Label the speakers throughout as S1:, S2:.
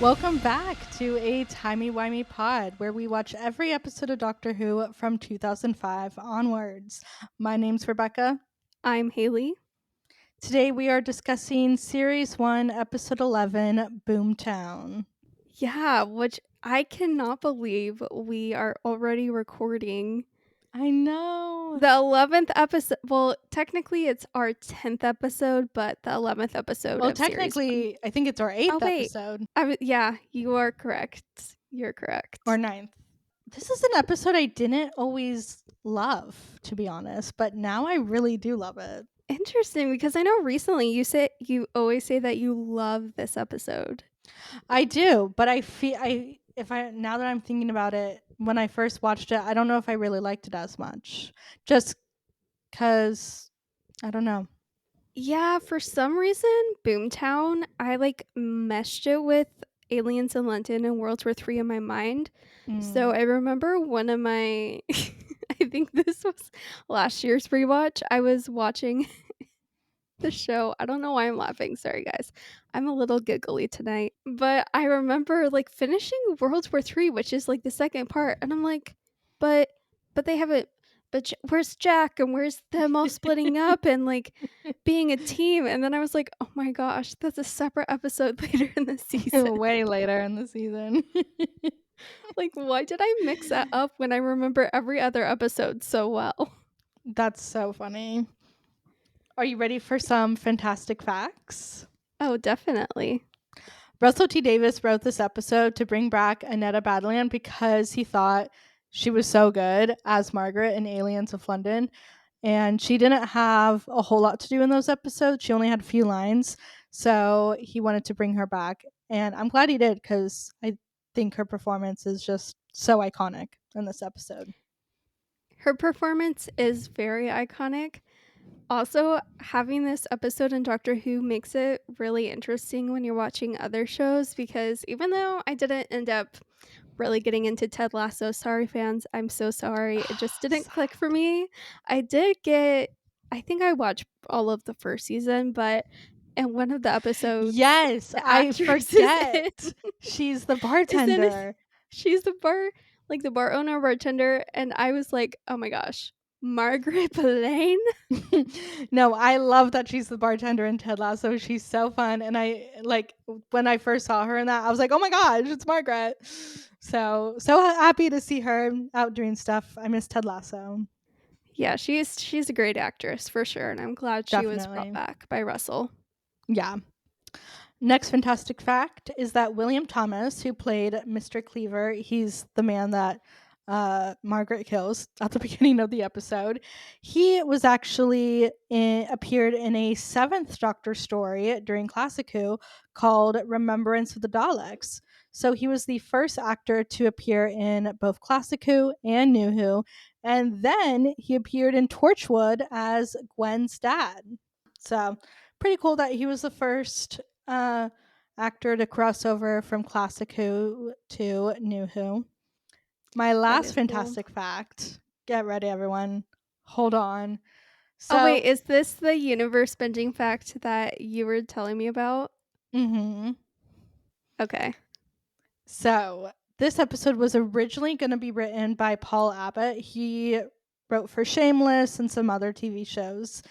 S1: Welcome back to a timey-wimey pod where we watch every episode of Doctor Who from 2005 onwards. My name's Rebecca.
S2: I'm Haley.
S1: Today we are discussing Series 1, Episode 11, Boomtown.
S2: Yeah, which I cannot believe we are already recording
S1: I know.
S2: the 11th episode. Well, technically it's our 10th episode, but the 11th episode
S1: Well,
S2: of Series 1.
S1: technically, I think it's our
S2: Oh,
S1: 8th
S2: wait.
S1: episode
S2: Yeah, you are correct. You're
S1: or
S2: correct.
S1: ninth. This is an episode I didn't always love, to be honest, but now I really do love it.
S2: Interesting, because I know recently you always say that you love this episode.
S1: I do, but I feel if I now that I'm thinking about it, when I first watched it, I don't know if I really liked it as much. Just cuz I don't know.
S2: Yeah, for some reason, Boomtown, I meshed it with Aliens in London and World War III in my mind. So
S1: Mm.
S2: I remember one of my, I think this was last year's rewatch. I was watching the show. I don't know why I'm laughing. Sorry, guys. I'm a little giggly tonight. But I remember finishing World War III, which is the second part. And I'm like, but, but they haven't, where's Jack and where's them all splitting up and being a team? And then I was like, oh my gosh, that's a separate episode later in the season.
S1: Way later in the season.
S2: Why did I mix that up when I remember every other episode so well?
S1: That's so funny. Are you ready for some fantastic facts?
S2: Oh, definitely.
S1: Russell T Davies wrote this episode to bring back Annetta Badland because he thought she was so good as Margaret in Aliens of London. And she didn't have a whole lot to do in those episodes. She only had a few lines. So he wanted to bring her back. And I'm glad he did because I think her performance is just so iconic in this episode.
S2: Her performance is very iconic. Also, having this episode in Doctor Who makes it really interesting when you're watching other shows because even though I didn't end up really getting into Ted Lasso, sorry fans, I'm so sorry. It just didn't click for me. I think I watched all of the first season, but in one of the episodes,
S1: Yes,
S2: the
S1: I
S2: actress is
S1: forget.
S2: in,
S1: She's the
S2: is in it.
S1: bartender.
S2: She's the bar owner, bartender, and I was like, oh my gosh, Margaret Blaine?
S1: No, I love that she's the bartender in Ted Lasso. She's so fun. And I like when I first saw her in that, I was like, oh my gosh, it's Margaret. So happy to see her out doing stuff. I miss Ted Lasso.
S2: Yeah, she's a great actress for sure, and I'm glad she was brought
S1: Definitely.
S2: back by Russell.
S1: Yeah. Next fantastic fact is that William Thomas, who played Mr. Cleaver, he's the man that Margaret kills at the beginning of the episode. He was actually appeared in a seventh Doctor story during Classic Who called Remembrance of the Daleks. So he was the first actor to appear in both Classic Who and New Who, and then he appeared in Torchwood as Gwen's dad. So pretty cool that he was the first uh, actor to cross over from Classic Who to New Who. My
S2: That
S1: last
S2: is cool.
S1: fantastic fact. Get ready, everyone. Hold on.
S2: Oh wait,
S1: So,
S2: is this the universe bending fact that you were telling me about?
S1: mhm.
S2: Okay.
S1: So this episode was originally going to be written by Paul Abbott. He wrote for Shameless and some other TV shows.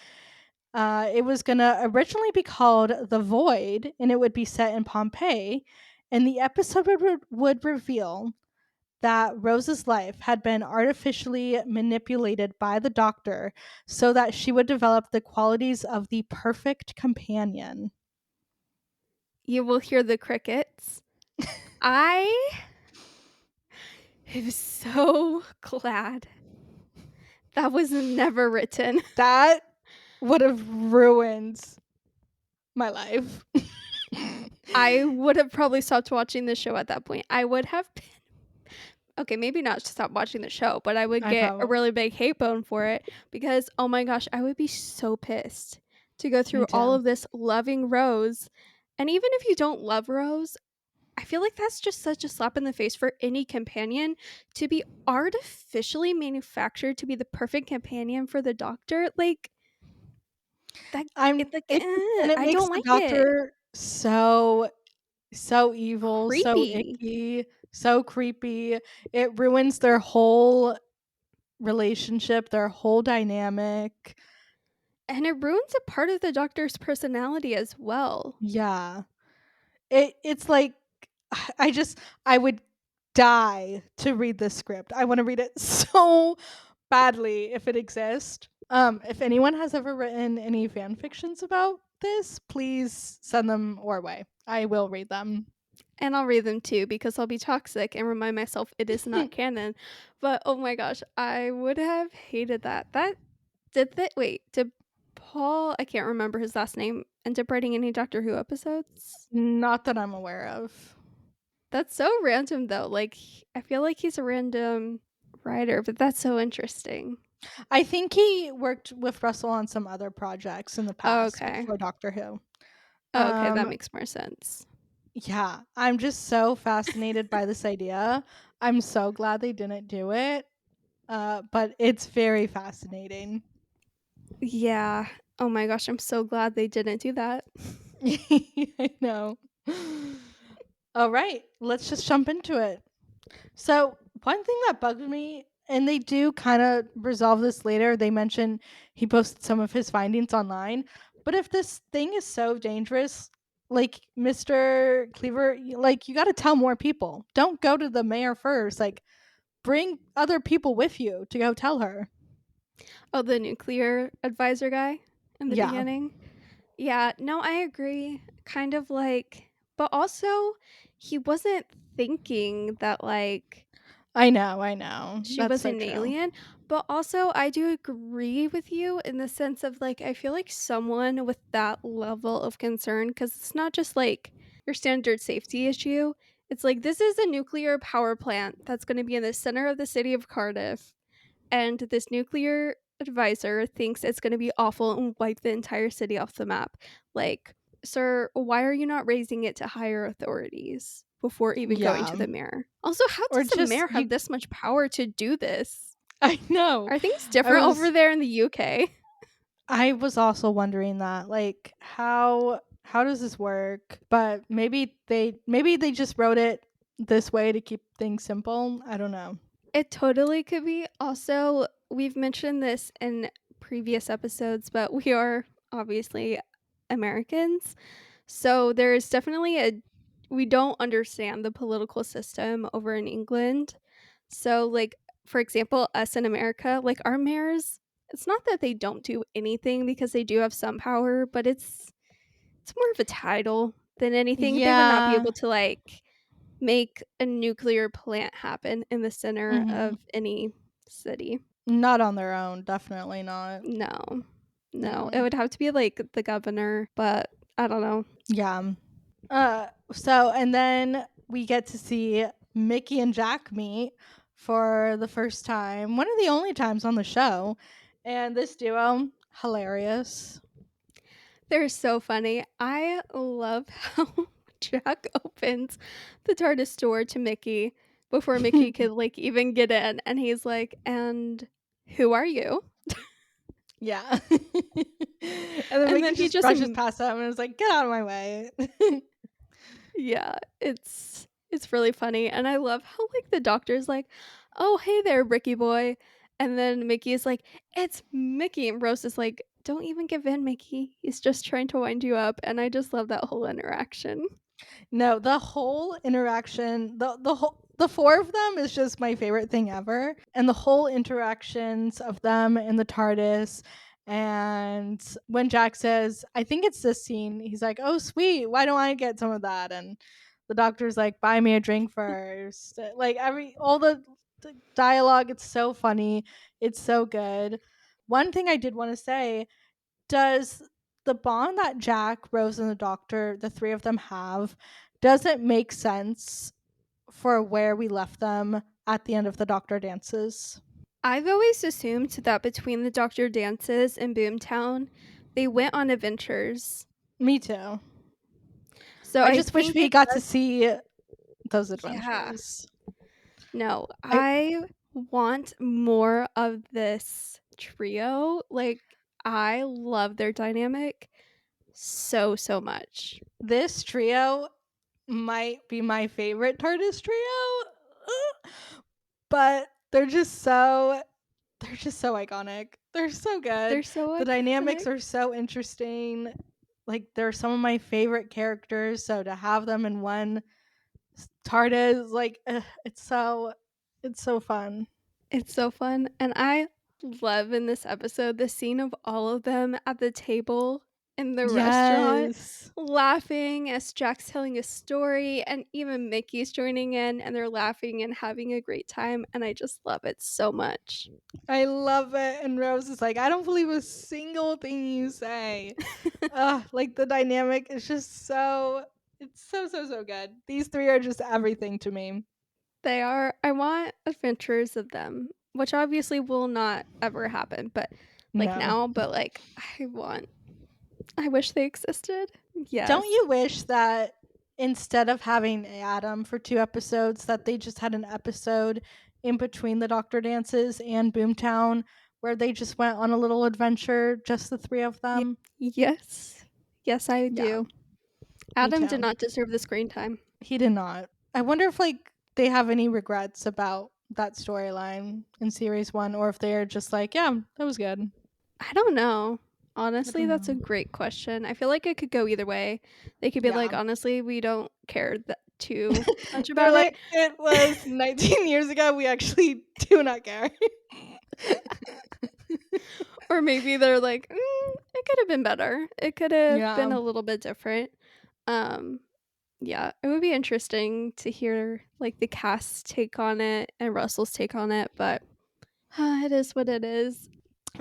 S1: It was going to originally be called The Void, and it would be set in Pompeii. And the episode would reveal that Rose's life had been artificially manipulated by the doctor so that she would develop the qualities of the perfect companion.
S2: You will hear the crickets. I am so glad that was never written.
S1: That would have ruined my life.
S2: I would have probably stopped watching the show at that point. I would have been okay, maybe not stop watching the show, but I would
S1: I
S2: get a
S1: probably.
S2: really big hate bone for it because oh my gosh, I would be so pissed to go
S1: Me
S2: through all
S1: too.
S2: of this loving Rose. And even if you don't love Rose, I feel like that's just such a slap in the face for any companion to be artificially manufactured to be the perfect companion for the doctor. Like that
S1: I'm
S2: it like
S1: it, and it
S2: I
S1: makes
S2: don't
S1: the
S2: like it.
S1: doctor so So evil, so
S2: Creepy.
S1: icky, so creepy. It ruins their whole relationship, their whole dynamic.
S2: And it ruins a part of the Doctor's personality as well.
S1: Yeah. It's like I just I would die to read this script. I wanna read it so badly if it exists. If anyone has ever written any fan fictions about this, please send them our way. I will read them.
S2: And I'll read them too because I'll be toxic and remind myself it is not canon. But oh my gosh, I would have hated that. Did Paul, I can't remember his last name, end up writing any Doctor Who episodes?
S1: Not that I'm aware of.
S2: That's so random though. Like I feel like he's a random writer, but that's so interesting.
S1: I think he worked with Russell on some other projects in the
S2: Oh,
S1: past
S2: okay.
S1: before Doctor Who.
S2: Oh, okay, that
S1: Um,
S2: makes more sense.
S1: yeah, I'm just so fascinated by this idea. I'm so glad they didn't do it. But it's very fascinating.
S2: Yeah. Oh my gosh, I'm so glad they didn't do that.
S1: I know. All right, let's just jump into it. So, one thing that bugged me, and they do kind of resolve this later, they mention he posted some of his findings online. But if this thing is so dangerous, like Mr. Cleaver, like you got to tell more people. Don't go to the mayor first. Like, bring other people with you to go tell her.
S2: Oh, the nuclear advisor guy in the
S1: Yeah,
S2: beginning. Yeah, no, I agree. Kind of like, but also he wasn't thinking that like
S1: I know, I know.
S2: she
S1: That's
S2: was
S1: so
S2: an
S1: true.
S2: alien. But also, I do agree with you in the sense of like, I feel like someone with that level of concern, because it's not just like your standard safety issue. It's like, this is a nuclear power plant that's going to be in the center of the city of Cardiff. And this nuclear advisor thinks it's going to be awful and wipe the entire city off the map. Like, sir, why are you not raising it to higher authorities before even going to
S1: Yeah.
S2: the mayor? Also, how
S1: Or
S2: does the
S1: just
S2: mayor have
S1: you
S2: this much power to do this?
S1: I know.
S2: Are things
S1: I
S2: different over
S1: was
S2: there in the UK?
S1: I was also wondering that, like, how does this work? But maybe they just wrote it this way to keep things simple. I don't know.
S2: It totally could be. Also, we've mentioned this in previous episodes, but we are obviously Americans. So there is definitely a we don't understand the political system over in England. So like for example, us in America, like our mayors, it's not that they don't do anything because they do have some power, but it's more of a title than anything. They would not be
S1: Yeah.
S2: able to like make a nuclear plant happen in the center
S1: Mhm.
S2: of any city.
S1: Not on their own, definitely not.
S2: No. No. It
S1: No.
S2: would have to be like the governor, but I don't know.
S1: Yeah. So and then we get to see Mickey and Jack meet for the first time. One of the only times on the show. And this duo, hilarious.
S2: They're so funny. I love how Jack opens the TARDIS door to Mickey before Mickey could like even get in, and he's like, "And who are you?"
S1: Yeah. And then
S2: And
S1: Mickey
S2: then he
S1: just
S2: just
S1: brushes past him and is like, "Get out of my way."
S2: yeah, it's really funny, and I love how like the doctor's like, "Oh, hey there, Ricky boy," and then Mickey is like, "It's Mickey," and Rose is like, "Don't even give in, Mickey. He's just trying to wind you up," and I just love that whole interaction.
S1: No, the whole interaction, the four of them is just my favorite thing ever, and the whole interactions of them in the TARDIS. And when Jack says, I think it's this scene, he's like, "Oh, sweet, why don't I get some of that?" And the doctor's like, "Buy me a drink first." Like all the dialogue, it's so funny, it's so good. One thing I did want to say, does the bond that Jack, Rose, and the doctor, the three of them have, does it make sense for where we left them at the end of the Doctor dances?
S2: I've always assumed that between the Doctor dances and Boomtown, they went on adventures.
S1: Me too.
S2: So
S1: I
S2: I
S1: just wish
S2: think
S1: we
S2: it
S1: got to
S2: does.
S1: see those
S2: Yeah.
S1: adventures.
S2: No,
S1: I
S2: I want more of this trio. Like, I love their dynamic so, so much.
S1: This trio, might be my favorite TARDIS trio. But they're just so iconic. They're so good.
S2: They're so
S1: The dynamics
S2: iconic.
S1: are so interesting. Like they're some of my favorite characters, so to have them in one TARDIS, like it's so fun.
S2: It's so fun, and I love in this episode the scene of all of them at the table in the restaurant
S1: Yes.
S2: laughing as Jack's telling a story, and even Mickey's joining in, and they're laughing and having a great time, and I just love it so much.
S1: I love it. And Rose is like, I don't believe a single thing you say. Like the dynamic is just it's so good. These three are just everything to me.
S2: They are. I want adventures of them, which obviously will not ever happen, but like
S1: No.
S2: now, but like I wish they existed.
S1: Don't
S2: Yes.
S1: you wish that instead of having Adam for 2 episodes, that they just had an episode in between the Doctor dances and Boomtown where they just went on a little adventure, just the three of
S2: Ye-
S1: them?
S2: yes. Yes, I
S1: Yeah,
S2: do.
S1: me
S2: Adam did
S1: too.
S2: not deserve the screen time.
S1: He did not. I wonder if like they have any regrets about that storyline in series one, or if they're just like, yeah, that was good.
S2: I don't know.
S1: I
S2: Honestly,
S1: don't
S2: that's a
S1: know.
S2: great question. I feel like it could go either way. They could be
S1: Yeah.
S2: like, honestly, we don't care too much
S1: They're
S2: about
S1: like,
S2: it.
S1: it was 19 years ago. We actually do not care.
S2: Or maybe they're like, it could have been better. It could have been
S1: Yeah.
S2: a little bit different. Um, yeah, it would be interesting to hear like the cast's take on it and Russell's take on it, but it is what it is.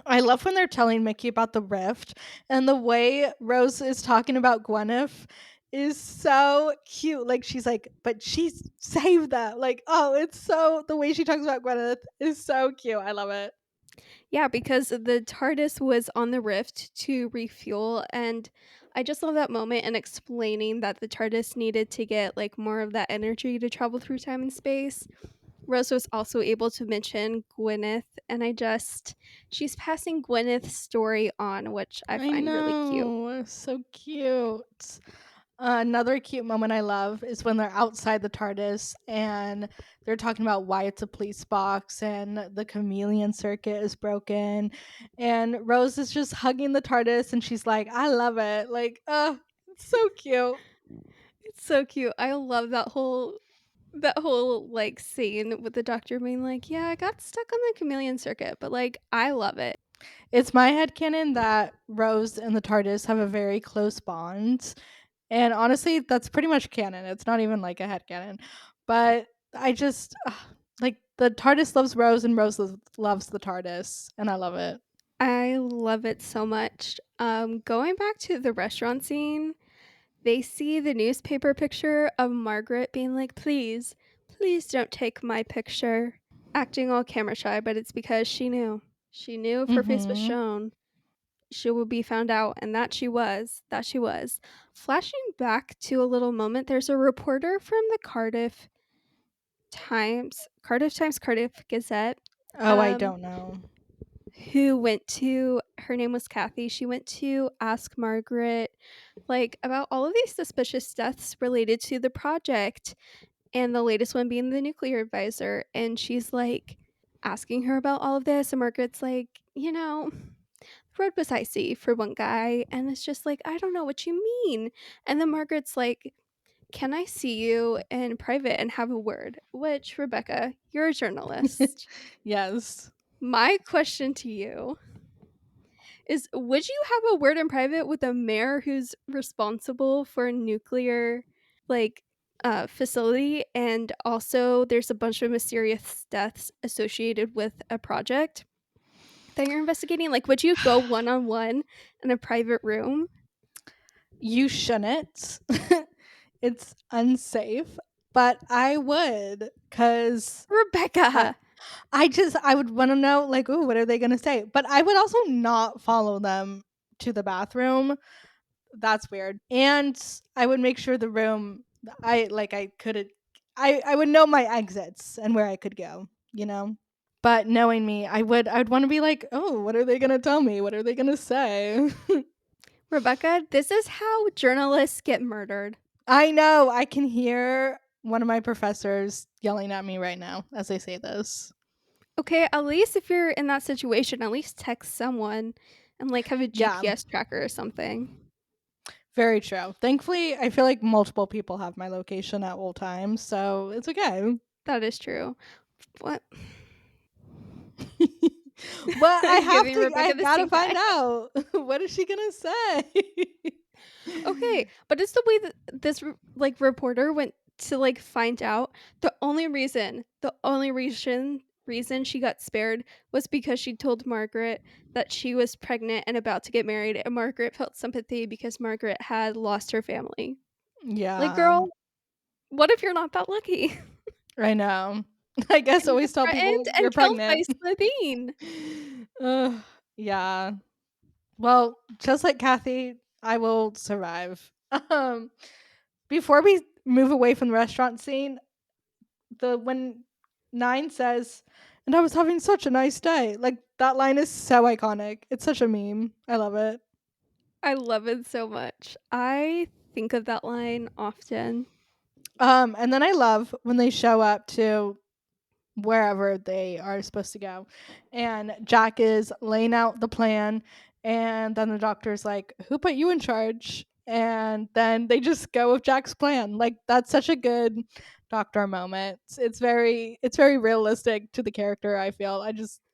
S1: I love when they're telling Mickey about the rift, and the way Rose is talking about Gwyneth is so cute. Like she's like, but she's saved that. Like, oh, it's so the way she talks about Gwyneth is so cute. I love it.
S2: Yeah, because the TARDIS was on the rift to refuel, and I just love that moment and explaining that the TARDIS needed to get like more of that energy to travel through time and space. Rose was also able to mention Gwyneth, and she's passing Gwyneth's story on, which I
S1: I
S2: find really cute.
S1: know, so cute. Another cute moment I love is when they're outside the TARDIS and they're talking about why it's a police box and the chameleon circuit is broken. And Rose is just hugging the TARDIS and she's like, I love it. Like, it's so cute.
S2: It's so cute. I love that whole like scene with the doctor being like, "Yeah, I got stuck on the chameleon circuit, but like I love it."
S1: It's my headcanon that Rose and the TARDIS have a very close bond. And honestly, that's pretty much canon. It's not even like a headcanon. But I just, like, the TARDIS loves Rose and Rose loves the TARDIS. And I love it.
S2: I love it so much. Going back to the restaurant scene, they see the newspaper picture of Margaret being like, "Please, please don't take my picture," acting all camera shy, but it's because she knew. She knew if her face was
S1: Hmm.
S2: shown, she would be found out, and that she was. That she was. Flashing back to a little moment, there's a reporter from the Cardiff Gazette,
S1: Oh, I
S2: um,
S1: don't know.
S2: who went to her name was Kathy. She went to ask Margaret like about all of these suspicious deaths related to the project, and the latest one being the nuclear advisor, and she's like asking her about all of this, and Margaret's like, the road was icy for one guy, and it's just like, I don't know what you mean. And then Margaret's like, can I see you in private and have a word? Which, Rebecca, you're a journalist.
S1: Yes.
S2: My question to you is, would you have a word in private with a mayor who's responsible for a nuclear like facility, and also there's a bunch of mysterious deaths associated with a project that you're investigating? Like, would you go one on one in a private room?
S1: You shouldn't. It's unsafe. But I would, because
S2: Rebecca.
S1: I would want to know, like, oh, what are they going to say? But I would also not follow them to the bathroom. That's weird. And I would make sure the room I couldn't I would know my exits and where I could go, you know? But knowing me, I would want to be like, "Oh, what are they going to tell me? What are they going to say?"
S2: Rebecca, this is how journalists get murdered.
S1: I know. I can hear one of my professors yelling at me right now as I say this.
S2: Okay, at least if you're in that situation, at least text someone and, like, have a
S1: Yeah,
S2: GPS tracker or something.
S1: very true. Thankfully, I feel like multiple people have my location at all times, so it's okay.
S2: That is true. What?
S1: But I
S2: I'm
S1: have
S2: giving
S1: to. I
S2: Rebecca the
S1: gotta
S2: stink
S1: find
S2: eye.
S1: out. What is she gonna say?
S2: Okay, but it's the way that this like reporter went to like find out. The only reason she got spared was because she told Margaret that she was pregnant and about to get married, and Margaret felt sympathy because Margaret had lost her family. Like,
S1: Yeah,
S2: girl, what if you're not that lucky
S1: I know. I guess
S2: and you
S1: always
S2: get
S1: tell
S2: threatened
S1: people
S2: and
S1: you're
S2: killed by
S1: pregnant.
S2: Slitheen?
S1: Ugh, yeah. Well, just like Kathy, I will survive. Um, Before we move away from the restaurant scene, the when Nine says, "And I was having such a nice day," like that line is so iconic. It's such a meme. I love it.
S2: I love it so much. I think of that line often.
S1: And then I love when they show up to wherever they are supposed to go. And Jack is laying out the plan. And then the doctor's like, "Who put you in charge?" And then they just go with Jack's plan. Like, that's such a good doctor moment. It's very realistic to the character, I feel.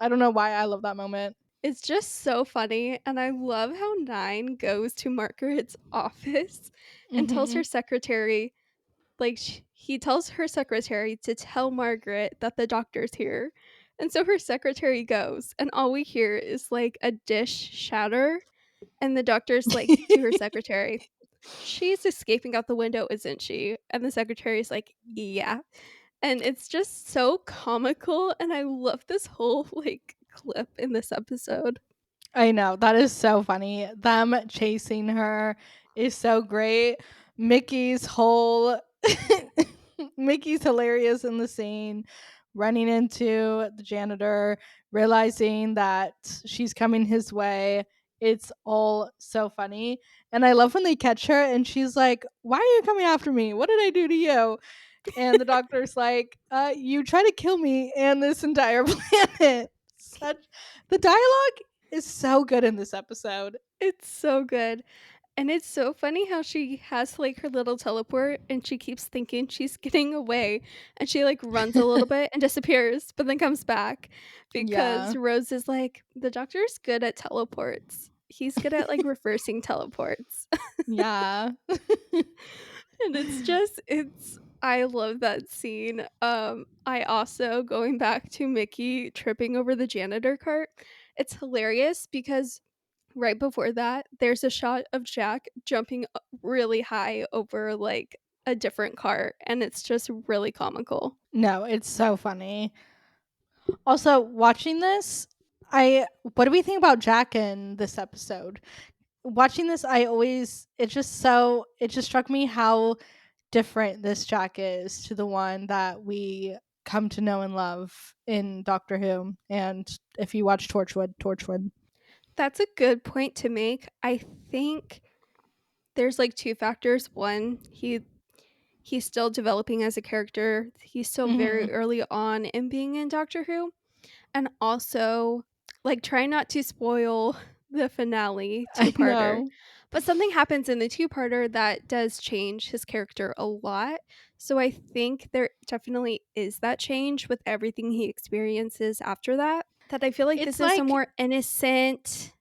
S1: I don't know why I love that moment.
S2: It's just so funny, and I love how Nine goes to Margaret's office and tells her
S1: Mhm.
S2: secretary, like, he tells her secretary to tell Margaret that the doctor's here. And so her secretary goes, and all we hear is like a dish shatter. And the doctor's like to her secretary, "She's escaping out the window, isn't she?" And the secretary's like, "Yeah." And it's just so comical. And I love this whole like clip in this episode.
S1: I know, that is so funny. Them chasing her is so great. Mickey's whole Mickey's hilarious in the scene, running into the janitor, realizing that she's coming his way. It's all so funny. And I love when they catch her and she's like, "Why are you coming after me? What did I do to you?" And the doctor's like, "You try to kill me and this entire planet." Such The dialogue is so good in this episode.
S2: It's so good. And it's so funny how she has like her little teleport and she keeps thinking she's getting away and she like runs a little bit and disappears, but then comes back because
S1: Yeah.
S2: Rose is like, the doctor's good at teleports. He's good at like reversing teleports.
S1: Yeah.
S2: And I love that scene. I also going back to Mickey tripping over the janitor cart. It's hilarious because right before that, there's a shot of Jack jumping really high over like a different cart, and it's just really comical.
S1: No, it's so funny. Also, watching this, I what do we think about Jack in this episode? Watching this, it just struck me how different this Jack is to the one that we come to know and love in Doctor Who. And if you watch Torchwood.
S2: That's a good point to make. I think there's like two factors. One, he's still developing as a character. He's still very
S1: Mhm.
S2: early on in being in Doctor Who. And also, like, try not to spoil the finale
S1: I
S2: two-parter,
S1: know.
S2: but something happens in the two-parter that does change his character a lot, so I think there definitely is that change with everything he experiences after that, that I feel like
S1: It's
S2: this is a
S1: like
S2: more innocent,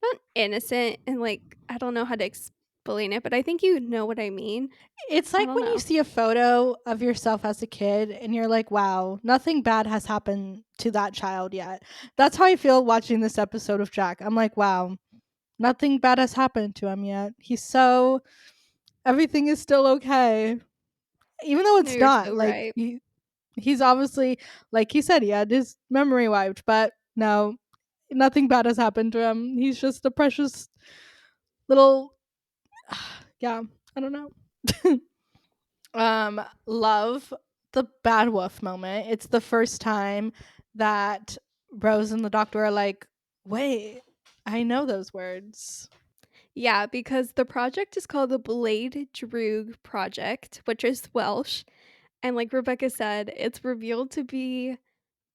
S2: not innocent and, like, I don't know how to explain it, but I think you know what I mean.
S1: It's
S2: I
S1: like
S2: don't
S1: when you
S2: know.
S1: see a photo of yourself as a kid and you're like, "Wow, nothing bad has happened to that child yet." That's how I feel watching this episode of Jack. I'm like, "Wow, nothing bad has happened to him yet. Everything is still okay." Even though
S2: No,
S1: it's
S2: you're
S1: not.
S2: so
S1: Like
S2: right.
S1: he's obviously, like he said, he had his memory wiped, but no, nothing bad has happened to him. He's just a precious little yeah, I don't know. Love the bad wolf moment. It's the first time that Rose and the doctor are like, "Wait, I know those words."
S2: Yeah, because the project is called the Blade Droog Project, which is Welsh, and like Rebecca said, it's revealed to be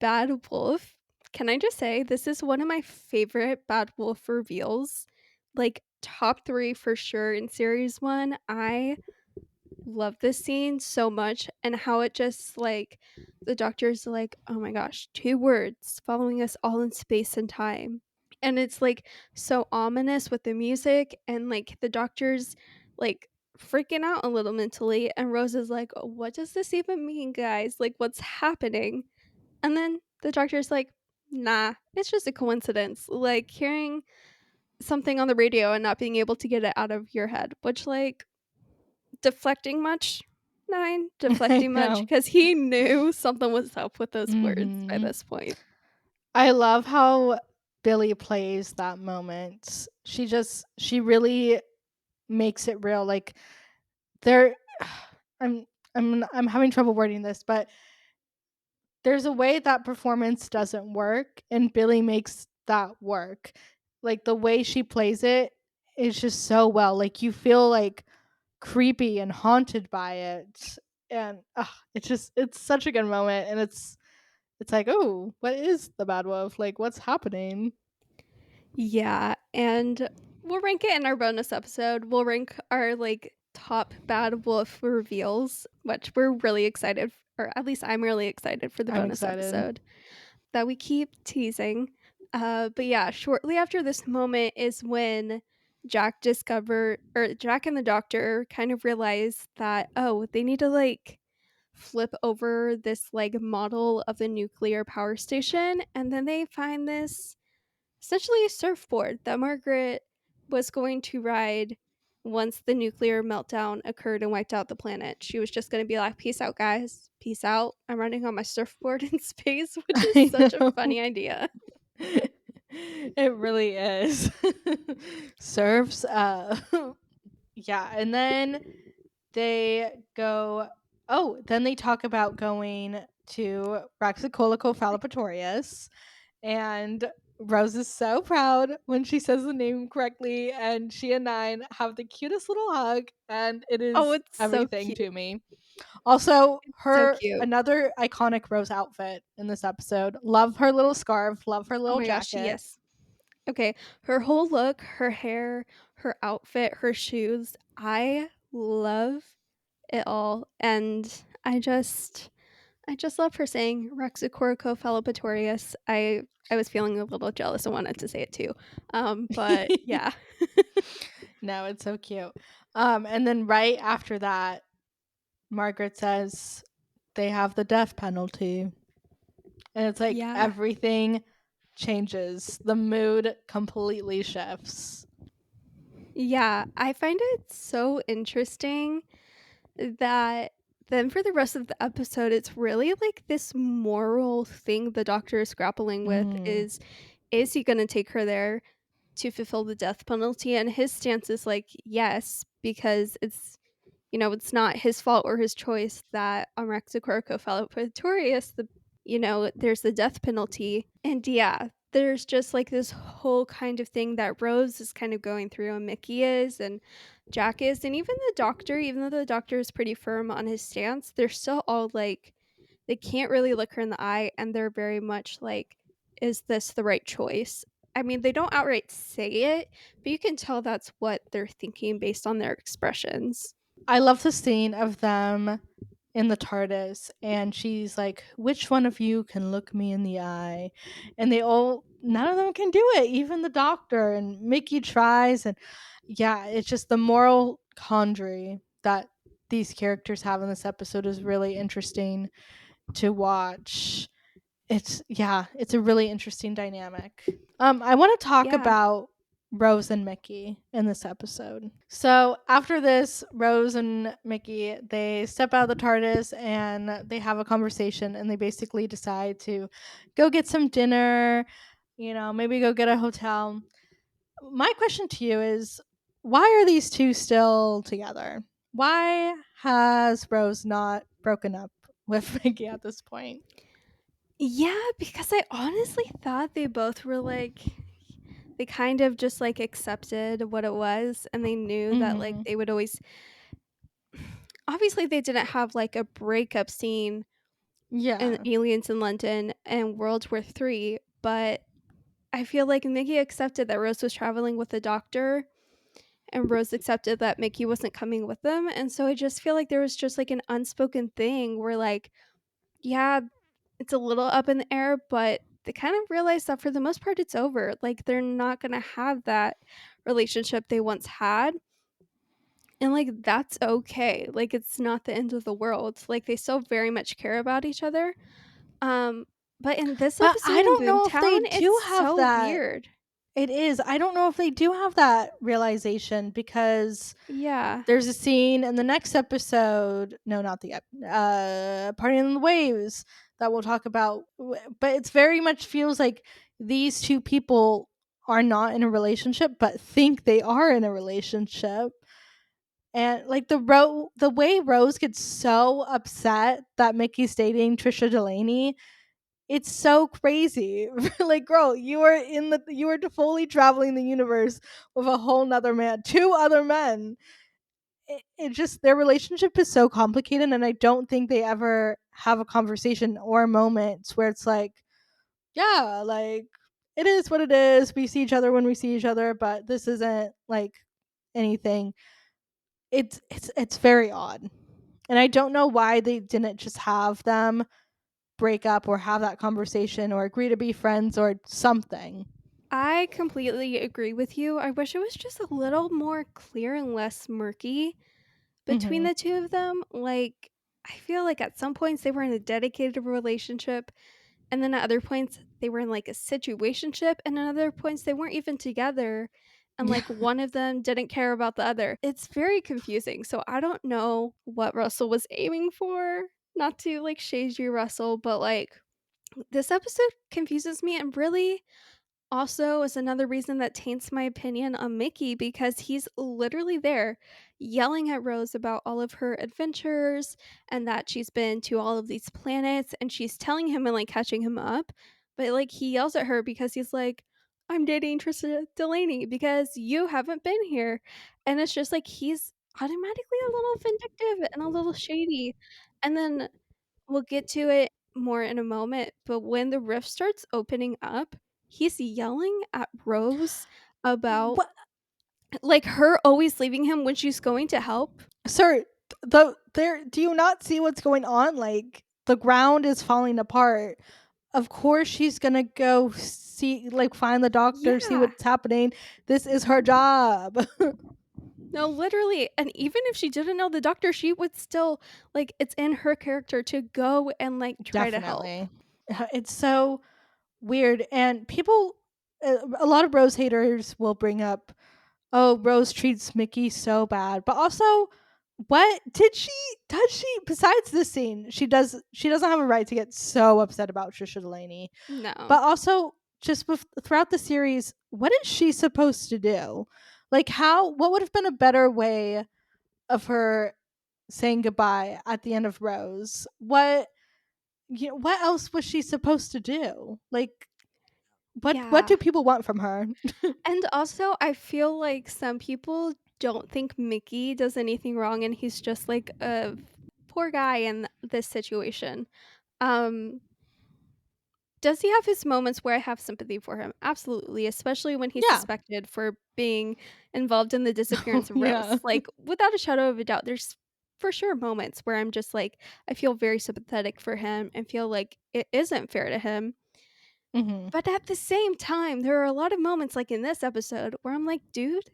S2: Bad Wolf. Can I just say this is one of my favorite Bad Wolf reveals? Like top 3 for sure in series 1. I love this scene so much and how it just like the doctor's like, "Oh my gosh, 2 words following us all in space and time." And it's like so ominous with the music and like the doctor's like freaking out a little mentally and Rose is like, "Oh, what does this even mean, guys? Like what's happening?" And then the doctor's like, "Nah, it's just a coincidence." Like hearing something on the radio and not being able to get it out of your head, which like deflecting much? 9.
S1: I
S2: Deflecting much
S1: know.
S2: because he knew something was up with those words by
S1: Mhm.
S2: this point.
S1: I love how Billy plays that moment. She really makes it real. Like there I'm I'm having trouble wording this, but there's a way that performance doesn't work and Billy makes that work. Like the way she plays it is just so well. Like you feel like creepy and haunted by it. And it's such a good moment and it's like, "Oh, what is the bad wolf? Like what's happening?"
S2: Yeah, and we'll rank it in our bonus episode. We'll rank our, like, top bad wolf reveals, which we're really excited or at least I'm really excited for the
S1: I'm
S2: bonus
S1: excited.
S2: episode that we keep teasing. But yeah, shortly after this moment is when Jack and the doctor kind of realize that, oh, they need to, like, flip over this, like, model of the nuclear power station, and then they find this essentially a surfboard that Margaret was going to ride once the nuclear meltdown occurred and wiped out the planet. She was just going to be like, "Peace out, guys. Peace out. I'm running on my surfboard in space," which is
S1: I
S2: such a
S1: know.
S2: funny idea.
S1: It really is. Serves yeah, and then they go then they talk about going to Raxacolicofallapatorius, and Rose is so proud when she says the name correctly, and she and Nine have the cutest little hug, and it
S2: Oh,
S1: is
S2: it's so
S1: everything
S2: cute.
S1: to me. Also,
S2: So
S1: her
S2: cute.
S1: another iconic Rose outfit in this episode. Love her little scarf, love her
S2: Oh
S1: little
S2: my gosh,
S1: jacket.
S2: yes. Okay, her whole look, her hair, her outfit, her shoes, I love it all, and I just love her saying Raxacoricofallapatorius. I was feeling a little jealous and wanted to say it too. But yeah.
S1: No, it's so cute. And then right after that, Margaret says they have the death penalty. And it's like
S2: Yeah.
S1: everything changes. The mood completely shifts.
S2: Yeah, I find it so interesting that then for the rest of the episode, it's really like this moral thing the doctor is grappling with
S1: Mm.
S2: is he gonna take her there to fulfill the death penalty? And his stance is like, yes, because it's not his fault or his choice that Amrexicorco Fallopatorius, there's the death penalty. And yeah, there's just like this whole kind of thing that Rose is kind of going through, and Mickey is, and Jack is, and even the doctor, even though the doctor is pretty firm on his stance, they're still all like, they can't really look her in the eye, and they're very much like, is this the right choice? I mean, they don't outright say it, but you can tell that's what they're thinking based on their expressions.
S1: I love the scene of them in the TARDIS, and she's like, "Which one of you can look me in the eye?" And none of them can do it, even the doctor. And Mickey tries, and yeah, it's just the moral quandary that these characters have in this episode is really interesting to watch. It's a really interesting dynamic. I want to talk
S2: Yeah.
S1: about Rose and Mickey in this episode. So after this, Rose and Mickey they step out of the TARDIS and they have a conversation and they basically decide to go get some dinner, maybe go get a hotel. My question to you is why are these two still together? Why has Rose not broken up with Mickey at this point?
S2: Yeah, because I honestly thought they both were like they kind of just, like, accepted what it was, and they knew that, like,
S1: Mhm.
S2: they would always obviously, they didn't have, like, a breakup scene in
S1: Yeah.
S2: Aliens in London and World War III, but I feel like Mickey accepted that Rose was traveling with the doctor, and Rose accepted that Mickey wasn't coming with them, and so I just feel like there was just, like, an unspoken thing where, like, yeah, it's a little up in the air, but they kind of realized that for the most part, it's over. Like, they're not gonna have that relationship they once had, and, like, that's okay. Like, it's not the end of the world. Like, they still very much care about each other. Um, but in this
S1: But I
S2: episode in
S1: don't know if
S2: Boomtown,
S1: they do
S2: it's
S1: have
S2: so
S1: that.
S2: weird.
S1: It is. I don't know if they do have that realization because
S2: Yeah.
S1: there's a scene in the next episode, no, not the Party in the Waves that we'll talk about, but it's very much feels like these two people are not in a relationship but think they are in a relationship. And like the way Rose gets so upset that Mickey's dating Trisha Delaney, it's so crazy. Like, girl, you are fully traveling the universe with a whole nother man, two other men. It just their relationship is so complicated, and I don't think they ever have a conversation or moments where it's like, yeah, like it is what it is. We see each other when we see each other, but this isn't like anything. It's very odd. And I don't know why they didn't just have them break up or have that conversation or agree to be friends or something.
S2: I completely agree with you. I wish it was just a little more clear and less murky between
S1: Mhm.
S2: the two of them. Like, I feel like at some points they were in a dedicated relationship, and then at other points they were in like a situationship, and at other points they weren't even together. And
S1: Yeah.
S2: like one of them didn't care about the other. It's very confusing. So I don't know what Russell was aiming for. Not to like shade you, Russell, but like this episode confuses me and really also is another reason that taints my opinion on Mickey because he's literally there yelling at Rose about all of her adventures and that she's been to all of these planets and she's telling him and like catching him up. But like he yells at her because he's like, I'm dating Trista Delaney because you haven't been here. And it's just like he's automatically a little vindictive and a little shady. And then we'll get to it more in a moment, but when the rift starts opening up, he's yelling at Rose about,
S1: What,
S2: like, her always leaving him when she's going to help.
S1: sir? There. Do you not see what's going on? Like the ground is falling apart. Of course, she's gonna go see, like, find the doctor, see
S2: Yeah.
S1: what's happening. This is her job.
S2: No, literally, and even if she didn't know the doctor, she would still like, it's in her character to go and, like, try to help.
S1: Definitely. It's so weird. And people, a lot of Rose haters will bring up, oh, Rose treats Mickey so bad. But also, what did she, does she, besides this scene, she doesn't have a right to get so upset about Trisha Delaney.
S2: No.
S1: But also, just throughout the series, what is she supposed to do? Like, what would have been a better way of her saying goodbye at the end of Rose? What else was she supposed to do? Like, what
S2: Yeah.
S1: do people want from her?
S2: And also, I feel like some people don't think Mickey does anything wrong and he's just like a poor guy in this situation. Um, does he have his moments where I have sympathy for him? Absolutely, especially when he's
S1: Yeah.
S2: suspected for being involved in the disappearance of
S1: Yeah.
S2: Rose. Like, without a shadow of a doubt, there's for sure moments where I'm just like, I feel very sympathetic for him and feel like it isn't fair to him.
S1: Hmm.
S2: But at the same time, there are a lot of moments like in this episode where I'm like, dude,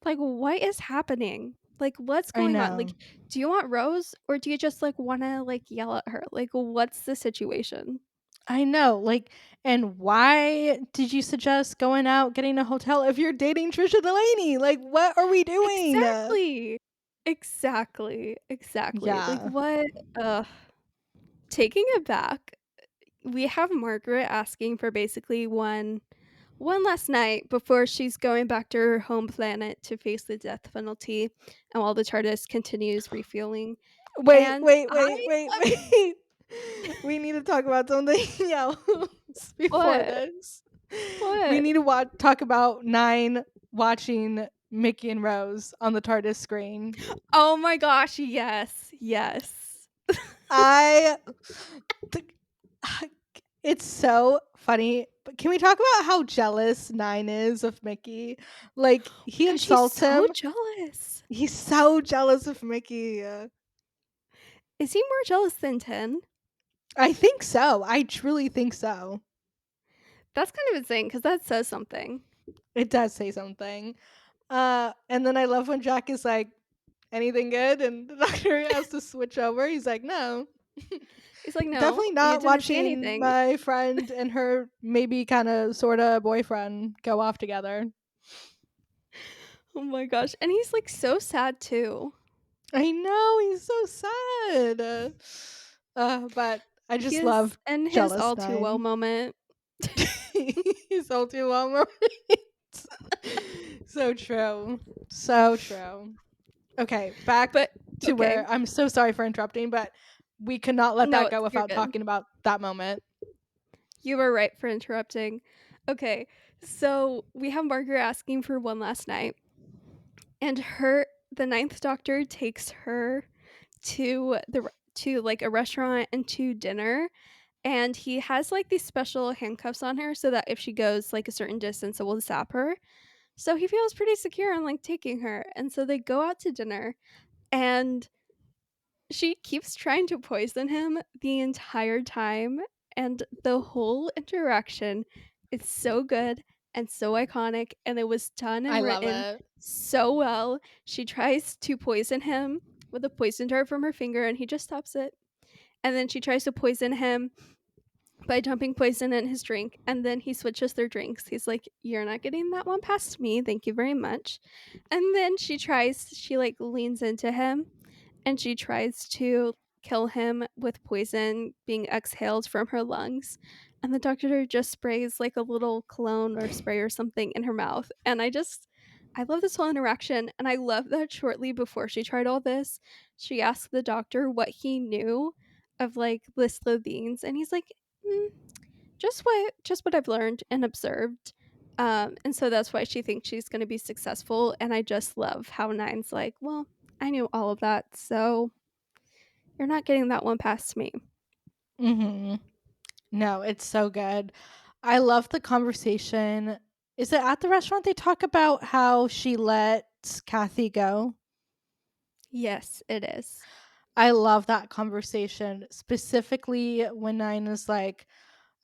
S2: like, what is happening? Like, what's
S1: I
S2: going on? Like,
S1: know.
S2: do you want Rose or do you just like wanna like yell at her? Like, what's the situation?
S1: I know. Like, and why did you suggest going out, getting a hotel if you're dating Trisha Delaney? Like, what are we doing?
S2: Exactly. Exactly. Exactly. Like,
S1: Yeah.
S2: what ugh. Taking it back, we have Margaret asking for basically one last night before she's going back to her home planet to face the death penalty, and while the TARDIS continues refueling.
S1: Wait,
S2: And
S1: wait,
S2: I
S1: wait, wait,
S2: okay,
S1: wait. We need to talk about something else before
S2: what?
S1: this. We
S2: What?
S1: need to talk about Nine watching Mickey and Rose on the TARDIS screen.
S2: Oh my gosh, yes. Yes.
S1: I th- it's so funny. But can we talk about how jealous Nine is of Mickey? Like
S2: Oh my
S1: he
S2: gosh, he's
S1: insults
S2: so
S1: him.
S2: jealous.
S1: He's so jealous of Mickey.
S2: Is he more jealous than 10?
S1: I think so. I truly think so.
S2: That's kind of insane because that says something.
S1: It does say something. And then I love when Jack is like, anything good? And the doctor has to switch over. He's like, no.
S2: He's like, "No,
S1: Definitely
S2: you
S1: not
S2: didn't see
S1: watching
S2: anything."
S1: my friend and her maybe kind of sort of boyfriend go off together.
S2: Oh my gosh, and he's, like, so sad too.
S1: I know he's so sad. But I
S2: He
S1: just
S2: is
S1: love
S2: in his
S1: jealous
S2: all too well
S1: Nine.
S2: moment.
S1: He's all too well moments. So true. So true. Okay, back
S2: But
S1: to
S2: okay.
S1: where I'm so sorry for interrupting, but we could not let
S2: No,
S1: that go
S2: you're
S1: without
S2: good.
S1: talking about that moment.
S2: You were right for interrupting. Okay, so we have Margaret asking for one last night, and the ninth Doctor takes her to, like, a restaurant and to dinner, and he has, like, these special handcuffs on her so that if she goes, like, a certain distance, it will zap her. So he feels pretty secure on, like, taking her, and so they go out to dinner, and she keeps trying to poison him the entire time, and the whole interaction is so good and so iconic, and it was done
S1: I
S2: and
S1: love
S2: written
S1: it.
S2: so well. She tries to poison him with a poison dart from her finger, and he just stops it. And then she tries to poison him by dumping poison in his drink, and then he switches their drinks. He's like, "You're not getting that one past me, thank you very much." And then she, like, leans into him and she tries to kill him with poison being exhaled from her lungs. And the doctor just sprays like a little cologne or spray or something in her mouth. And I love this whole interaction. And I love that shortly before she tried all this, she asked the doctor what he knew of like the Slovene. And he's like, "Mm, just what I've learned and observed." And so that's why she thinks she's going to be successful. And I just love how Nine's like, "Well, I knew all of that, so you're not getting that one past me."
S1: Mhm. No, it's so good. I love the conversation. Is it at the restaurant they talk about how she lets Kathy go?
S2: Yes, it is.
S1: I love that conversation, specifically when Nine is like,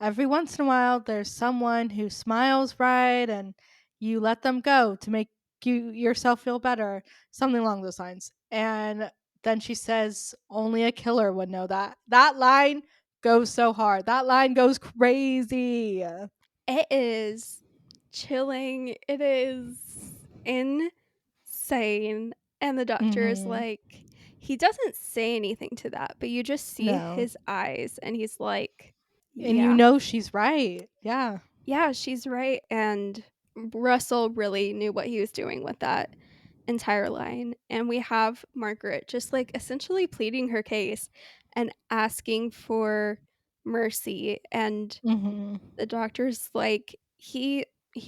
S1: every once in a while, there's someone who smiles right and you let them go to make yourself feel better, something along those lines. And then she says, only a killer would know that. That line goes so hard. That line goes crazy.
S2: It is chilling. It is insane. And the doctor is
S1: Mhm.
S2: like, he doesn't say anything to that, but you just see
S1: No.
S2: his eyes and he's like,
S1: And you
S2: yeah.
S1: know she's right. Yeah.
S2: Yeah, she's right. And Russell really knew what he was doing with that entire line. And we have Margaret just like essentially pleading her case and asking for mercy. And
S1: Mhm.
S2: the doctor's like, he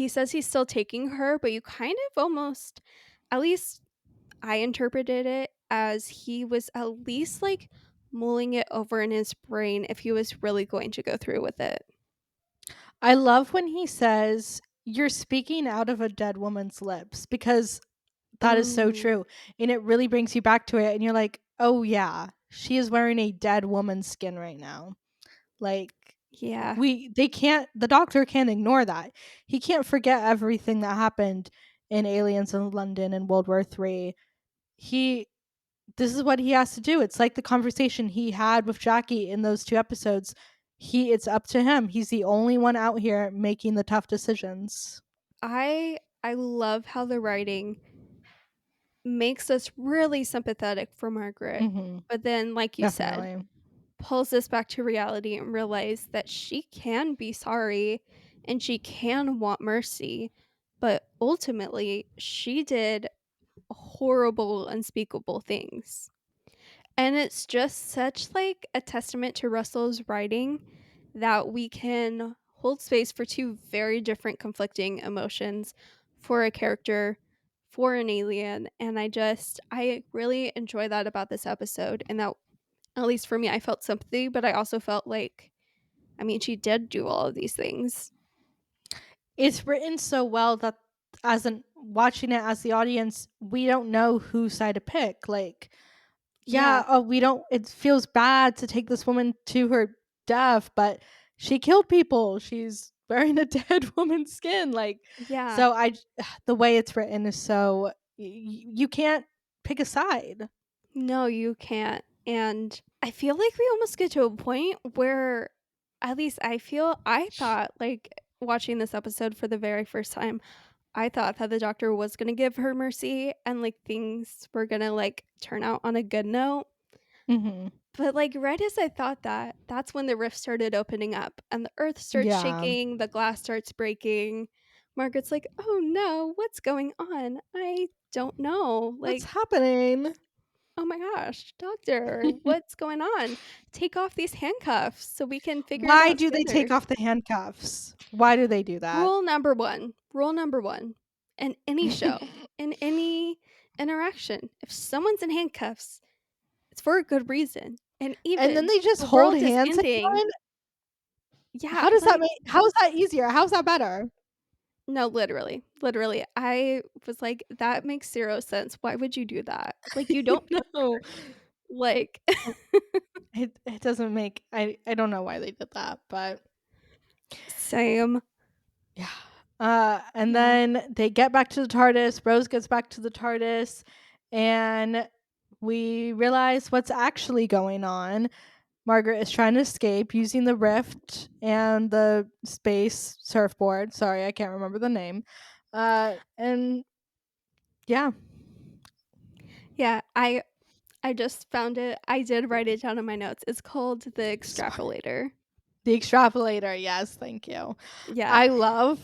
S2: says he's still taking her, but you kind of almost, at least I interpreted it as he was at least like mulling it over in his brain if he was really going to go through with it.
S1: I love when he says, "You're speaking out of a dead woman's lips," because that is so
S2: Mm,
S1: true, and it really brings you back to it, and you're like, "Oh, yeah, she is wearing a dead woman's skin right now." Like,
S2: yeah.
S1: the doctor can't ignore that. He can't forget everything that happened in Aliens in London in World War III. He This is what he has to do. It's like the conversation he had with Jackie in those 2 episodes. It's up to him. He's the only one out here making the tough decisions.
S2: I love how the writing makes us really sympathetic for Margaret.
S1: Mhm.
S2: But then, like you said,
S1: Definitely.
S2: pulls us back to reality and realize that she can be sorry and she can want mercy, but ultimately she did horrible, unspeakable things. And it's just such like a testament to Russell's writing that we can hold space for two very different conflicting emotions for a character, for an alien, and I really enjoy that about this episode, and that, at least for me, I felt sympathy, but I also felt like, I mean, she did do all of these things.
S1: It's written so well that as an watching it as the audience, we don't know whose side to pick. Like, yeah,
S2: Yeah,
S1: oh, we don't. It feels bad to take this woman to her death, but she killed people. She's wearing a dead woman's skin. Like,
S2: yeah.
S1: so the way it's written is so you can't pick a side.
S2: No, you can't. And I feel like we almost get to a point where, at least I thought, like, watching this episode for the very first time, I thought that the doctor was gonna give her mercy and, like, things were gonna, like, turn out on a good note.
S1: Hmm.
S2: But, like, right as I thought that, that's when the rift started opening up and the earth starts
S1: Yeah,
S2: shaking, the glass starts breaking. Margaret's like, "Oh no, what's going on? I don't know."
S1: what's
S2: Like,
S1: happening?
S2: "Oh my gosh, doctor, what's going on? Take off these handcuffs so we can figure it
S1: Why
S2: out
S1: do they take
S2: together."
S1: off the handcuffs? Why do they do that?
S2: Rule number 1, in any show, in any interaction, if someone's in handcuffs, it's for a good reason, and
S1: And then
S2: even
S1: they just
S2: the
S1: hold
S2: world is
S1: hands
S2: ending.
S1: again?
S2: Yeah,
S1: How does that
S2: like,
S1: make how is that easier? How's that better?
S2: no, literally, literally, I was like, "That makes 0 sense. Why would you do that?" Like, you don't
S1: No.
S2: like
S1: It doesn't make I don't know why they did that, but
S2: Same.
S1: yeah. And
S2: Yeah.
S1: then they get back to the TARDIS, Rose gets back to the TARDIS, and we realize what's actually going on. Margaret is trying to escape using the rift and the space surfboard. Sorry, I can't remember the name. And yeah,
S2: Yeah, I just found it. I did write it down in my notes. It's called the
S1: sorry.
S2: extrapolator.
S1: The extrapolator. Yes, thank you.
S2: Yeah.
S1: I love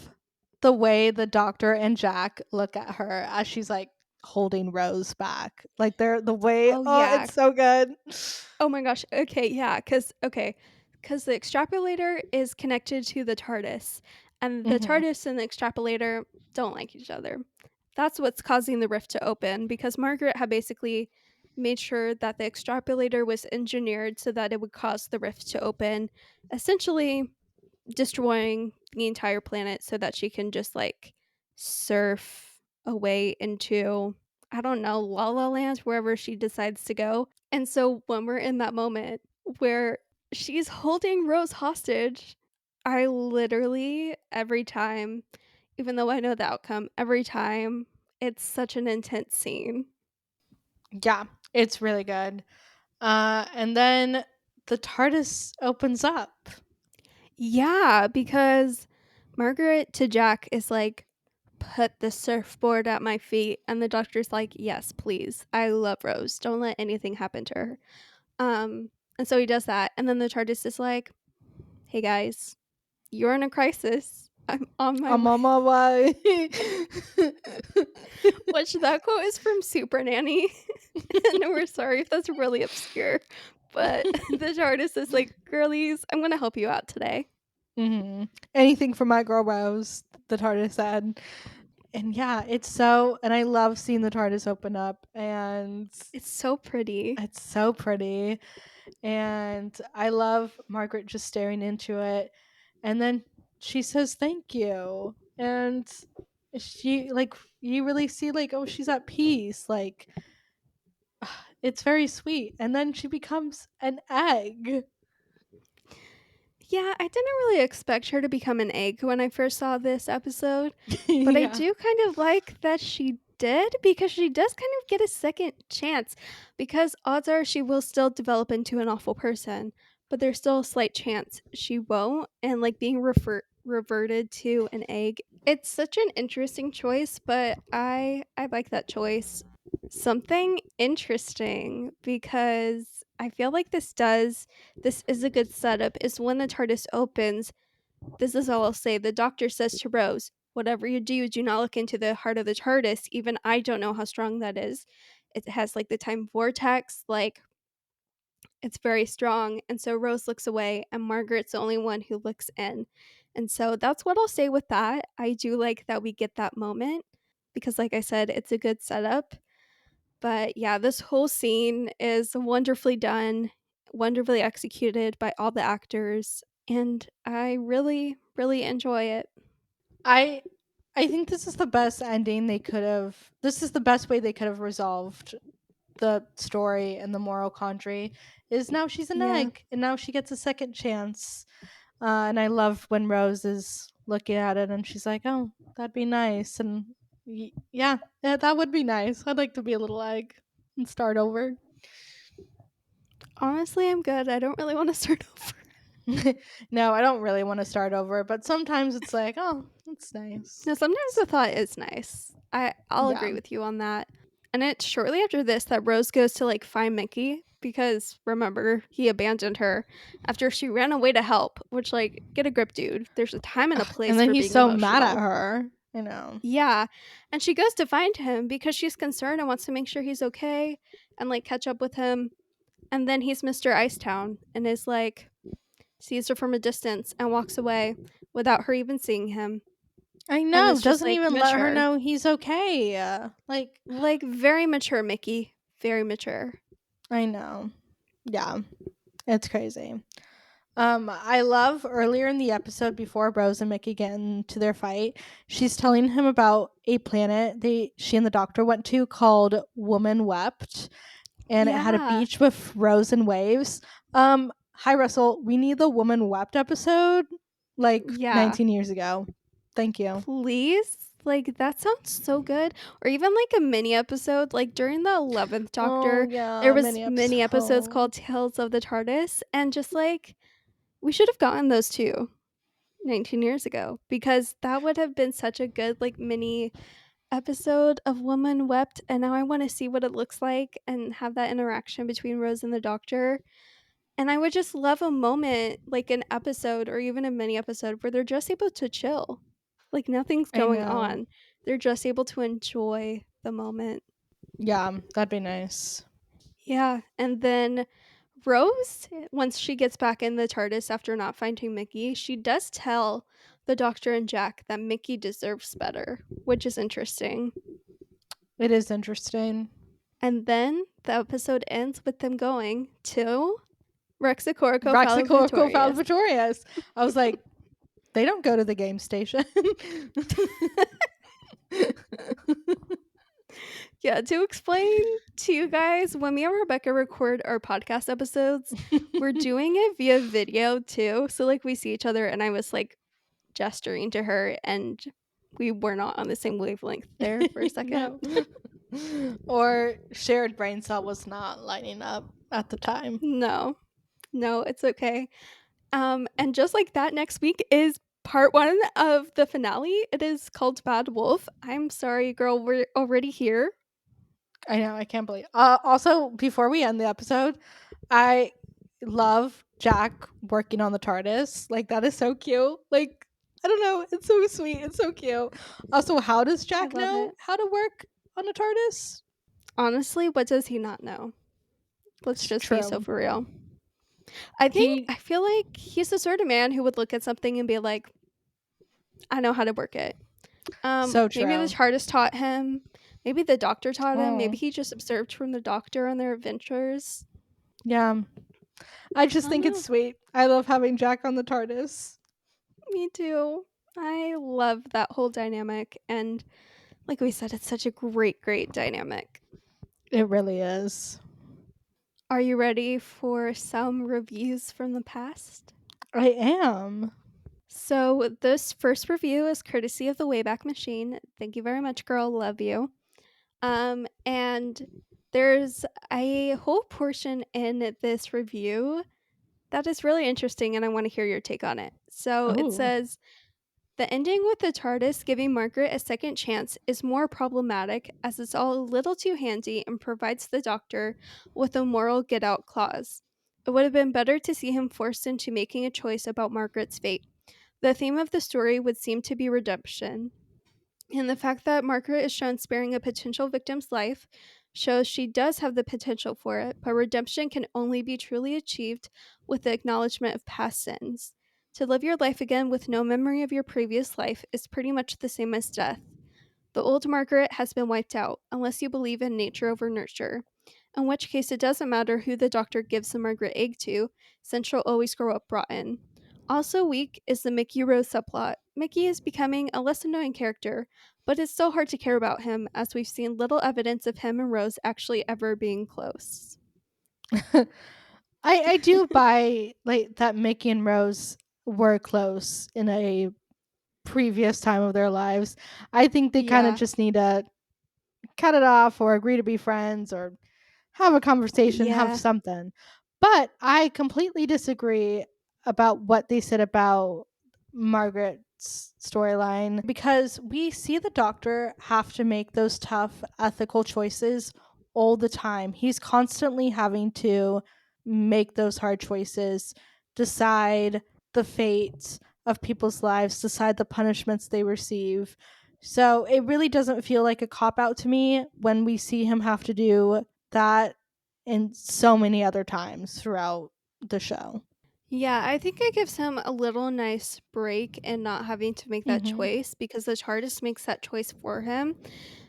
S1: the way the doctor and Jack look at her as she's like holding Rose back. Like they're the way,
S2: Oh,
S1: oh,
S2: yeah.
S1: it's so good.
S2: Oh my gosh. Cause the extrapolator is connected to the TARDIS, and the
S1: Hmm.
S2: TARDIS and the extrapolator don't like each other. That's what's causing the rift to open because Margaret had basically made sure that the extrapolator was engineered so that it would cause the rift to open, essentially destroying the entire planet so that she can just like surf away into, I don't know, La La Land, wherever she decides to go. And so when we're in that moment where she's holding Rose hostage, I literally, every time, even though I know the outcome, every time, it's such an intense scene.
S1: Yeah, it's really good. And then the TARDIS opens up.
S2: Yeah, because Margaret to Jack is like, "Put the surfboard at my feet," and the doctor's like, "Yes, please. I love Rose. Don't let anything happen to her." And so he does that, and then the TARDIS is like, "Hey guys, you're in a crisis. I'm on my
S1: I'm
S2: way."
S1: on my way.
S2: Which that quote is from Super Nanny, and we're sorry if that's really obscure, but the TARDIS is like, "Girlies, I'm gonna help you out today."
S1: Hmm. Anything for my girl Rose, the TARDIS said. And yeah, it's so, and I love seeing the TARDIS open up, and
S2: It's so pretty.
S1: it's so pretty. And I love Margaret just staring into it. And then she says, "Thank you." And she, like, you really see, like, oh, she's at peace. Like, it's very sweet. And then she becomes an egg.
S2: Yeah, I didn't really expect her to become an egg when I first saw this episode, but I
S1: Yeah.
S2: do kind of like that she did because she does kind of get a second chance because odds are she will still develop into an awful person, but there's still a slight chance she won't, and like being reverted to an egg. It's such an interesting choice, but I like that choice. Something interesting because I feel like this is a good setup is when the TARDIS opens. This is all I'll say. The doctor says to Rose, "Whatever you do not look into the heart of the TARDIS." Even I don't know how strong that is. It has like the time vortex. Like, It's very strong, and so Rose looks away, and Margaret's the only one who looks in. And so that's what I'll say with that. I do like that we get that moment because, like I said, it's a good setup. But yeah, this whole scene is wonderfully done, wonderfully executed by all the actors, and I really, really enjoy it.
S1: I I think this is the best ending they could have. This is the best way they could have resolved the story and the moral quandary. Is now she's an
S2: Yeah.
S1: egg, and now she gets a second chance. And I love when Rose is looking at it, and she's like, "Oh, that'd be nice." And yeah, yeah, that would be nice. I'd like to be a little egg and start over.
S2: Honestly, I'm good. I don't really want to start over.
S1: No, I don't really want to start over, but sometimes it's like, oh, that's nice.
S2: No, sometimes the thought is nice. I'll
S1: Yeah.
S2: agree with you on that. And it's shortly after this that Rose goes to like find Mickey because remember, he abandoned her after she ran away to help, which like get a grip, dude. There's a time and a
S1: Ugh, and
S2: place
S1: then
S2: for
S1: he's
S2: being
S1: so mad at
S2: emotional.
S1: her. I know.
S2: Yeah. And she goes to find him because she's concerned and wants to make sure he's okay and like catch up with him. And then he's Mr. Icetown and is like sees her from a distance and walks away without her even seeing him.
S1: I
S2: And
S1: know.
S2: it's just
S1: Doesn't
S2: like
S1: even let her
S2: mature.
S1: know he's okay. Like,
S2: Like, very mature, Mickey. Very mature.
S1: I know. Yeah, it's crazy. I love earlier in the episode before Rose and Mickey get into their fight, she's telling him about a planet she and the doctor went to called Woman Wept, and it had a
S2: Yeah.
S1: beach with frozen waves. Hi Russell, we need the Woman Wept episode like
S2: Yeah.
S1: 19 years ago. Thank you.
S2: Please? Like, that sounds so good. Or even like a mini episode. Like, during the 11th
S1: Oh
S2: Doctor, there
S1: yeah,
S2: was
S1: mini
S2: mini episodes
S1: episode.
S2: called Tales of the TARDIS. And just like, we should have gotten those too 19 years ago. Because that would have been such a good, like, mini episode of Woman Wept. And now I want to see what it looks like and have that interaction between Rose and the Doctor. And I would just love a moment, like an episode or even a mini episode where they're just able to chill. Like nothing's
S1: I
S2: going
S1: know.
S2: on. They're just able to enjoy the moment.
S1: Yeah, that'd be nice.
S2: Yeah. And then Rose, once she gets back in the TARDIS after not finding Mickey, she does tell the Doctor and Jack that Mickey deserves better, which is interesting.
S1: It is interesting.
S2: And then the episode ends with them going to Rexicorico
S1: Roxicorico
S2: Falvatorius.
S1: Falvatorius. I was like, they don't go to the game station.
S2: Yeah, to explain to you guys, when me and Rebecca record our podcast episodes, we're doing it via video too. So like we see each other and I was like gesturing to her and we were not on the same wavelength there for a second.
S1: No. Or shared brain cell was not lining up at the time.
S2: No. No, it's okay. And just like that, next week is part 1 of the finale. It is called Bad Wolf. I'm sorry, girl, we're already here.
S1: I know, I can't believe. Also, before we end the episode, I love Jack working on the TARDIS. Like that is so cute. Like I don't know, it's so sweet. It's so cute. Also, how does
S2: I
S1: Jack
S2: love
S1: know
S2: it.
S1: how to work on a TARDIS?
S2: Honestly, what does he not know? Let's
S1: It's
S2: just be so
S1: true.
S2: for real.
S1: He
S2: I feel like he's the sort of man who would look at something and be like, I know how to work it.
S1: so
S2: Maybe the
S1: true.
S2: TARDIS taught him. Maybe the doctor taught him. Maybe
S1: Oh
S2: he just observed from the doctor on their adventures.
S1: yeah. I
S2: I
S1: just
S2: don't
S1: think it's
S2: know.
S1: sweet. I love having Jack on the TARDIS.
S2: Me too. I love that whole dynamic. And like we said, it's such a great, great dynamic.
S1: It really is.
S2: Are you ready for some reviews from the past?
S1: I am.
S2: So, this first review is courtesy of the Wayback Machine. Thank you very much, girl. Love you. And there's a whole portion in this review that is really interesting, and I want to hear your take on it. So it
S1: Oh,
S2: says the ending with the TARDIS giving Margaret a second chance is more problematic as it's all a little too handy and provides the Doctor with a moral get out clause. It would have been better to see him forced into making a choice about Margaret's fate. The theme of the story would seem to be redemption. And the fact that Margaret is shown sparing a potential victim's life shows she does have the potential for it, but redemption can only be truly achieved with the acknowledgement of past sins. To live your life again with no memory of your previous life is pretty much the same as death. The old Margaret has been wiped out, unless you believe in nature over nurture, in which case it doesn't matter who the doctor gives the Margaret egg to, since she'll always grow up rotten. Also weak is the Mickey Rose subplot. Mickey is becoming a less annoying character, but it's still hard to care about him as we've seen little evidence of him and Rose actually ever being close.
S1: I do buy like that Mickey and Rose were close in a previous time of their lives. I think they kind of
S2: Yeah.
S1: just need to cut it off or agree to be friends or have a conversation, have
S2: Yeah.
S1: something. But I completely disagree about what they said about Margaret's storyline because we see the doctor have to make those tough ethical choices all the time. He's constantly having to make those hard choices, decide the fate of people's lives, decide the punishments they receive. So it really doesn't feel like a cop out to me when we see him have to do that and so many other times throughout the show.
S2: Yeah, I think it gives him a little nice break in not having to make that
S1: Mhm.
S2: choice because the TARDIS makes that choice for him.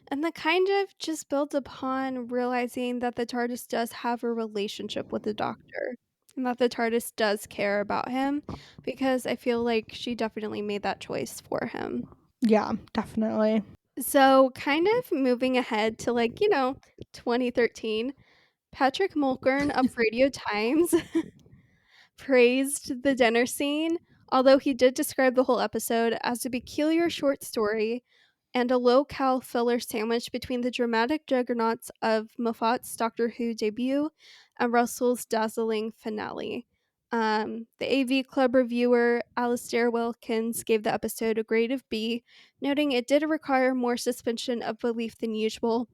S2: And that kind of just builds upon realizing that the TARDIS does have a relationship with the Doctor and that the TARDIS does care about him because I feel like she definitely made that choice for him.
S1: Yeah, definitely.
S2: So, kind of moving ahead to 2013, Patrick Mulgern of Radio Times praised the dinner scene, although he did describe the whole episode as a peculiar short story and a low cal filler sandwich between the dramatic juggernauts of Moffat's Doctor Who debut and Russell's dazzling finale. The AV Club reviewer Alistair Wilkins gave the episode a grade of B, noting it did require more suspension of belief than usual.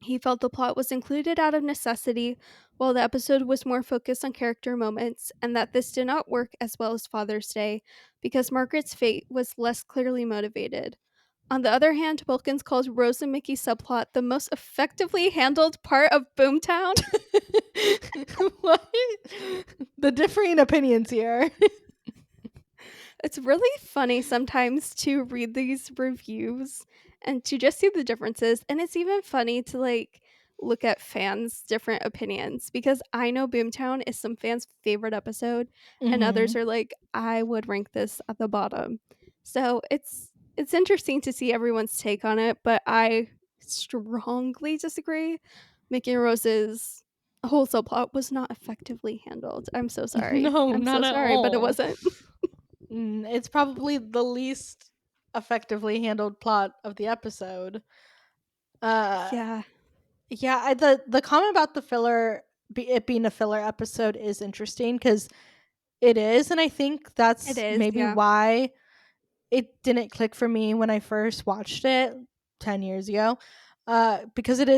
S2: He felt the plot was included out of necessity, while the episode was more focused on character moments, and that this did not work as well as Father's Day because Margaret's fate was less clearly motivated. On the other hand, Wilkins called Rose and Mickey's subplot the most effectively handled part of Boomtown.
S1: What? The differing opinions here.
S2: It's really funny sometimes to read these reviews and to just see the differences. And it's even funny to look at fans' different opinions because I know Boomtown is some fans' favorite episode, and others
S1: Mhm.
S2: are like, I would rank this at the bottom. So it's interesting to see everyone's take on it, but I strongly disagree. Mickey and Rose's whole subplot was not effectively handled. I'm so sorry.
S1: No,
S2: I'm so
S1: not at
S2: sorry, but it
S1: all.
S2: wasn't.
S1: It's probably the least effectively handled plot of the episode. Uh
S2: Yeah.
S1: yeah, the comment about the filler it being a filler episode is interesting cuz it is, and I think
S2: It
S1: that's
S2: is,
S1: maybe
S2: yeah.
S1: why it didn't click for me when I first watched it 10 years ago. Because it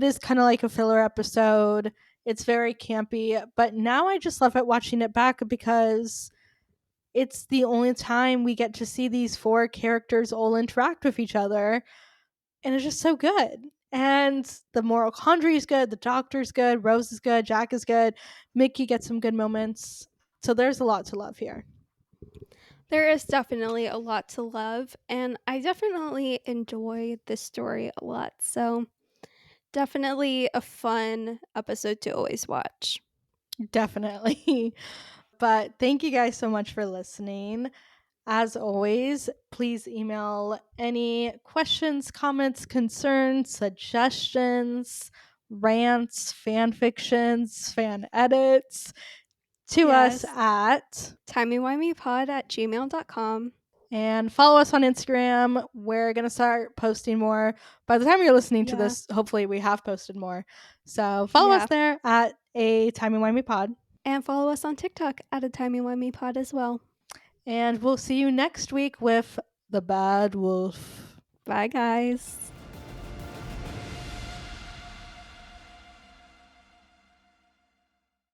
S1: is kind of like a filler episode. It's very campy, but now I just love it watching it back because it's the only time we get to see these four characters all interact with each other, and it's just so good. And the moral quandary is good, the doctor's good, Rose is good, Jack is good, Mickey gets some good moments. So there's a lot to love here.
S2: There is definitely a lot to love, and I definitely enjoy this story a lot. So, definitely a fun episode to always watch.
S1: Definitely. But thank you guys so much for listening. As always, please email any questions, comments, concerns, suggestions, rants, fan fictions, fan edits to us
S2: Yes.
S1: at
S2: Timey-wimey-pod@gmail.com.
S1: and follow us on Instagram. We're going to start posting more. By the time you're listening to
S2: Yeah.
S1: this, hopefully we have posted more. So follow us
S2: Yeah.
S1: there at a Timey Wimey Pod.
S2: And follow us on TikTok at a Timey-wimey-pod as well.
S1: And we'll see you next week with The Bad Wolf.
S2: Bye, guys.